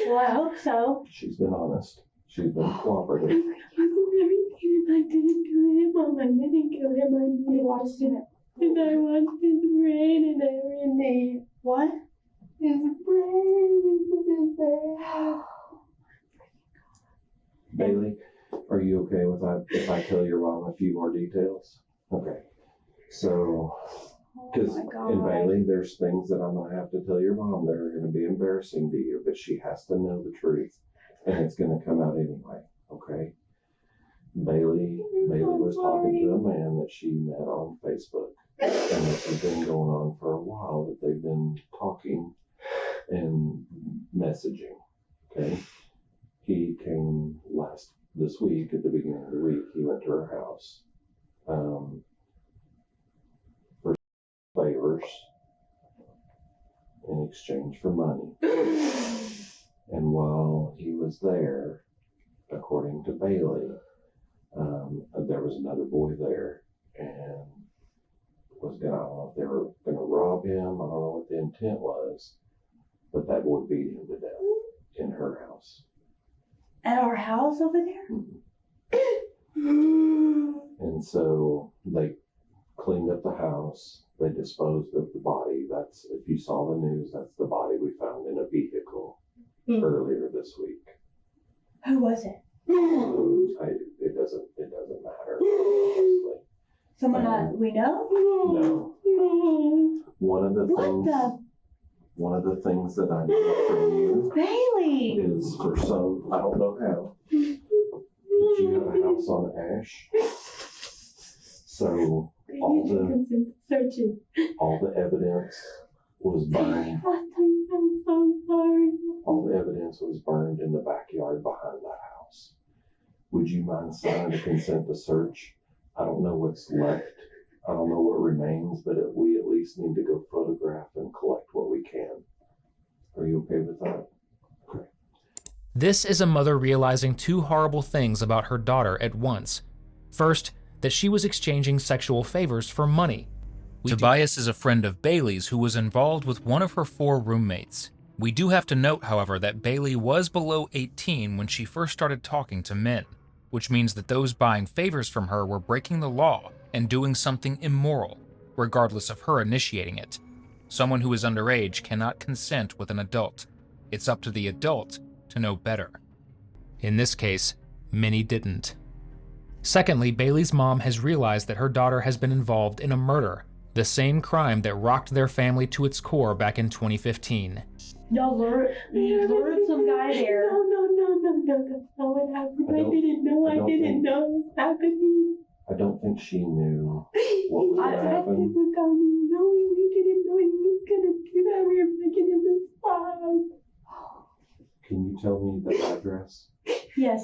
Well, I hope so. She's been honest. She's been cooperative. I told them everything, and I didn't kill him, Mom. I didn't kill him. I didn't. You watched it. And I watched his brain and everything. What? His brain and his head. Bailey, are you okay with that if I tell your mom a few more details? Okay. So, because Oh my God. in Bailey, there's things that I'm going to have to tell your mom that are going to be embarrassing to you, but she has to know the truth, and it's going to come out anyway, okay? Bailey was talking to a man that she met on Facebook, and this has been going on for a while, that they've been talking and messaging, okay? He came this week, at the beginning of the week, he went to her house for favors in exchange for money. And while he was there, according to Bailey, there was another boy there, and I don't know if they were gonna rob him, I don't know what the intent was, but that boy beat him to death in her house. At our house over there? And so they cleaned up the house, they disposed of the body. That's, if you saw the news, that's the body we found in a vehicle earlier this week. Who was it? It doesn't matter, honestly. Someone that we know? No. One of the things that I need from you Bailey! is, for some, I don't know how, but you have a house on Ash. So all the evidence was burned. I'm so sorry. All the evidence was burned in the backyard behind that house. Would you mind signing a consent to search? I don't know what's left. I don't know what remains, but we at least need to go photograph and collect what we can. Are you okay with that? Okay. This is a mother realizing two horrible things about her daughter at once. First, that she was exchanging sexual favors for money. Tobias is a friend of Bailey's who was involved with one of her 4 roommates. We do have to note, however, that Bailey was below 18 when she first started talking to men, which means that those buying favors from her were breaking the law and doing something immoral, regardless of her initiating it. Someone who is underage cannot consent with an adult. It's up to the adult to know better. In this case, many didn't. Secondly, Bailey's mom has realized that her daughter has been involved in a murder, the same crime that rocked their family to its core back in 2015. Y'all lured some guy there. No. That's not what happened. I didn't know it was happening. I don't think she knew what was going to happen. Without me knowing, we didn't know he was gonna do that. We were making him this fun. Can you tell me the address? Yes.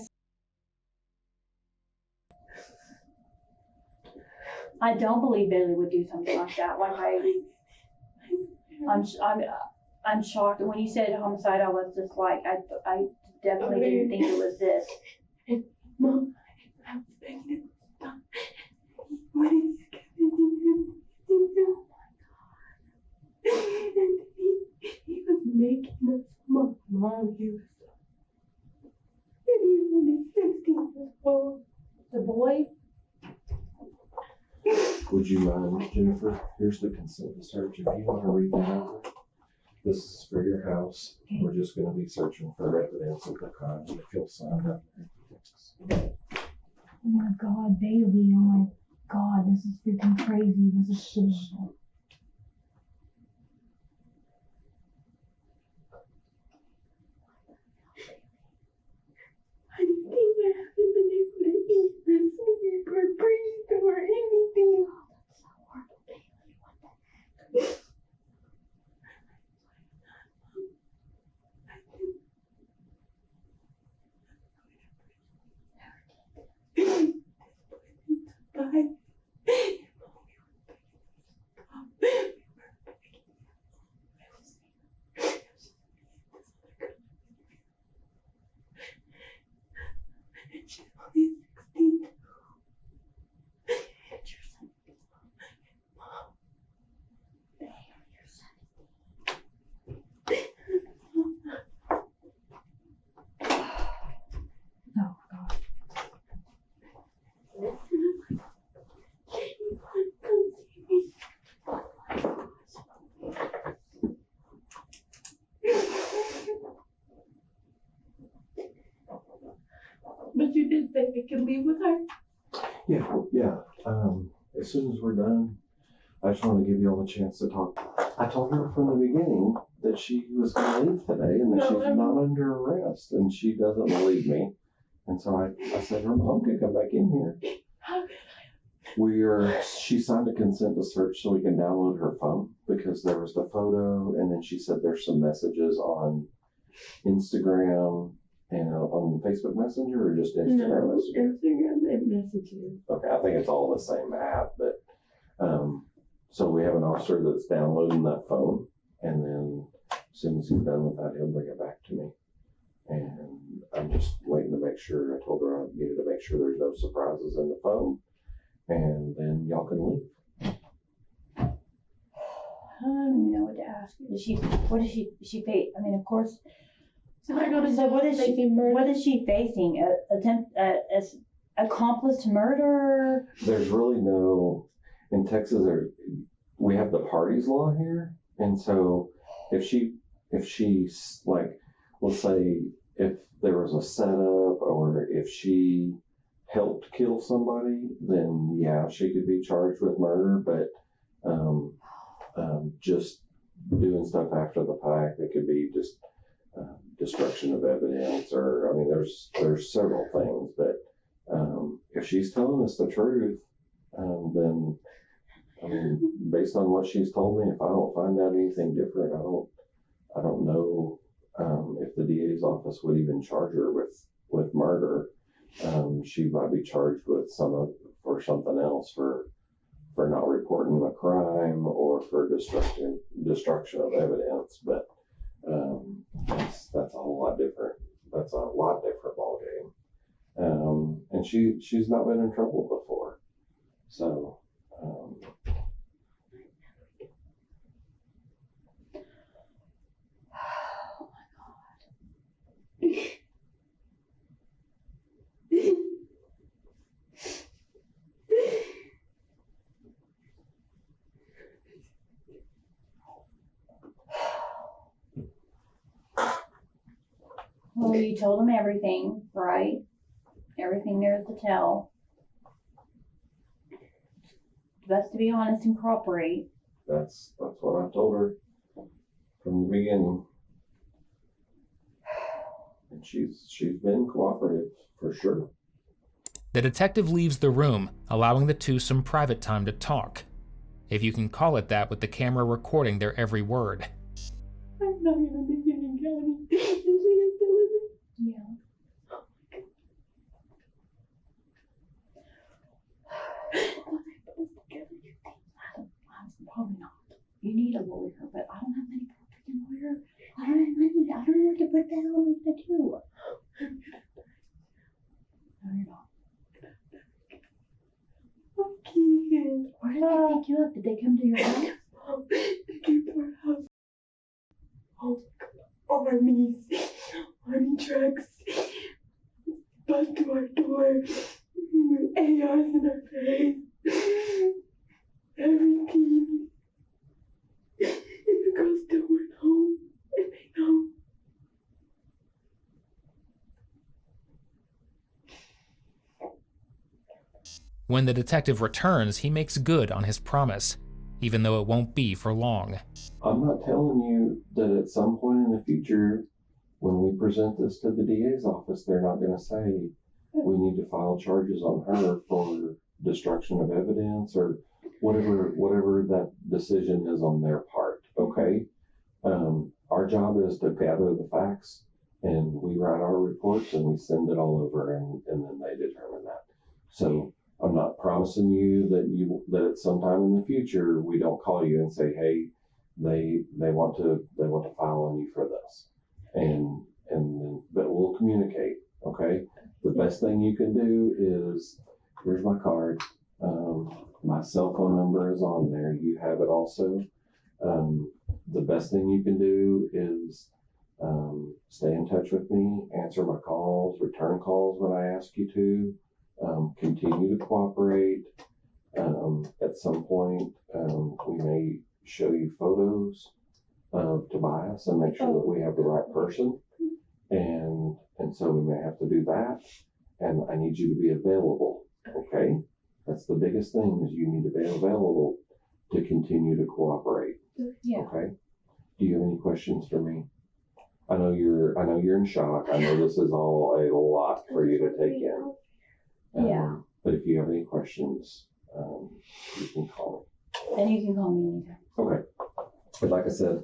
I don't believe Bailey would do something like that. I'm shocked. When you said homicide, I was just like, I definitely didn't think it was this. Mom, I was begging him to stop. What is him? Oh my God. And he was making us mom. He was and he was 16 years old. The boy? Would you mind, Jennifer? Here's the consent to search. If you want to read that over, this is for your house. We're just going to be searching for evidence of the crime. If you'll sign up. Oh my God, Bailey. Oh my God, this is freaking crazy. This is bullshit. I didn't think I haven't been able to eat or sleep or breathe or anything. That's so horrible, Bailey. What the heck? Bye. She's only 16. Oh God. But you did say we could leave with her? Yeah. As soon as we're done, I just want to give you all a chance to talk. I told her from the beginning that she was going to leave today and that she's not under arrest, and she doesn't believe me. And so I said her mom could come back in here. She signed a consent to search so we can download her phone because there was the photo, and then she said there's some messages on Instagram and on Facebook Messenger or just Instagram Messenger? Instagram messages. Okay, I think it's all the same app, but so we have an officer that's downloading that phone, and then as soon as he's done with that, he'll bring it back to me. And I'm just waiting to make sure. I told her I needed to make sure there's no surprises in the phone, and then y'all can leave. I don't even know what to ask. What is she face? I mean, of course. So they're going to So what is she? murder. What is she facing? Accomplice to murder? There's really no, in Texas, we have the parties law here, and so if she's like, let's say if there was a setup or if she helped kill somebody, then yeah, she could be charged with murder, but just doing stuff after the fact, it could be just destruction of evidence, or I mean, there's several things, but if she's telling us the truth, then I mean, based on what she's told me, if I don't find out anything different, I don't know if the DA's office would even charge her with murder. She might be charged with for something else for not reporting a crime or for destruction of evidence, but that's a whole lot different. That's a lot different ballgame. And she's not been in trouble before, so. Well, you told them everything, right? Everything there is to tell. best to be honest and cooperate. That's what I told her from the beginning. And she's been cooperative for sure. The detective leaves the room, allowing the two some private time to talk, if you can call it that with the camera recording their every word. I'm not gonna make any county. Is she gonna stay with me? Yeah. Probably not. You need a lawyer, but I don't have money for a freaking lawyer. I don't have money. I don't know what to put that on to do. No, you're not. Okay. Where did they pick you up? Did they come to your house? They came to our house. Oh my God. Armies. Army trucks. Bust to our door. With ARs in our face. Everything. And the girls still weren't home. And they know. When the detective returns, he makes good on his promise, even though it won't be for long. I'm not telling you that at some point in the future, when we present this to the DA's office, they're not going to say, we need to file charges on her for destruction of evidence or whatever that decision is on their part, okay? Our job is to gather the facts, and we write our reports and we send it all over, and then they determine that. So I'm not promising you that at some time in the future we don't call you and say, hey, they want to file on you for this, and but we'll communicate, okay? The best thing you can do is, here's my card. My cell phone number is on there. You have it also. The best thing you can do is stay in touch with me, answer my calls, return calls when I ask you to, continue to cooperate. At some point, we may show you photos of Tobias and make sure that we have the right person. And so we may have to do that. And I need you to be available, okay? That's the biggest thing, is you need to be available to continue to cooperate. Yeah. Okay. Do you have any questions for me? I know you're in shock. I know this is all a lot for you to take in. Yeah. But if you have any questions, you can call me. And you can call me anytime. Okay. But like I said,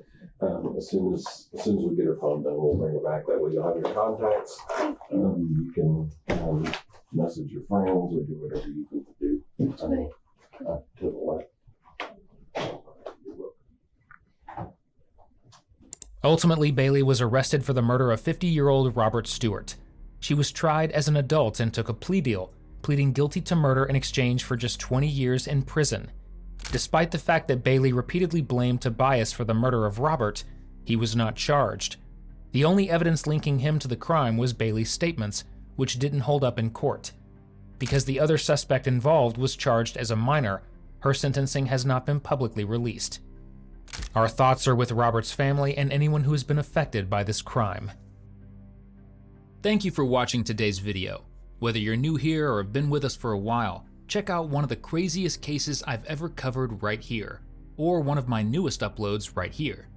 as soon as we get her phone done, we'll bring it back. That way you'll have your contacts. You can message your friends or do whatever you need to do. To the left. Ultimately, Bailey was arrested for the murder of 50-year-old Robert Stewart. She was tried as an adult and took a plea deal, pleading guilty to murder in exchange for just 20 years in prison. Despite the fact that Bailey repeatedly blamed Tobias for the murder of Robert, he was not charged. The only evidence linking him to the crime was Bailey's statements, which didn't hold up in court. Because the other suspect involved was charged as a minor, her sentencing has not been publicly released. Our thoughts are with Robert's family and anyone who has been affected by this crime. Thank you for watching today's video. Whether you're new here or have been with us for a while, check out one of the craziest cases I've ever covered right here, or one of my newest uploads right here.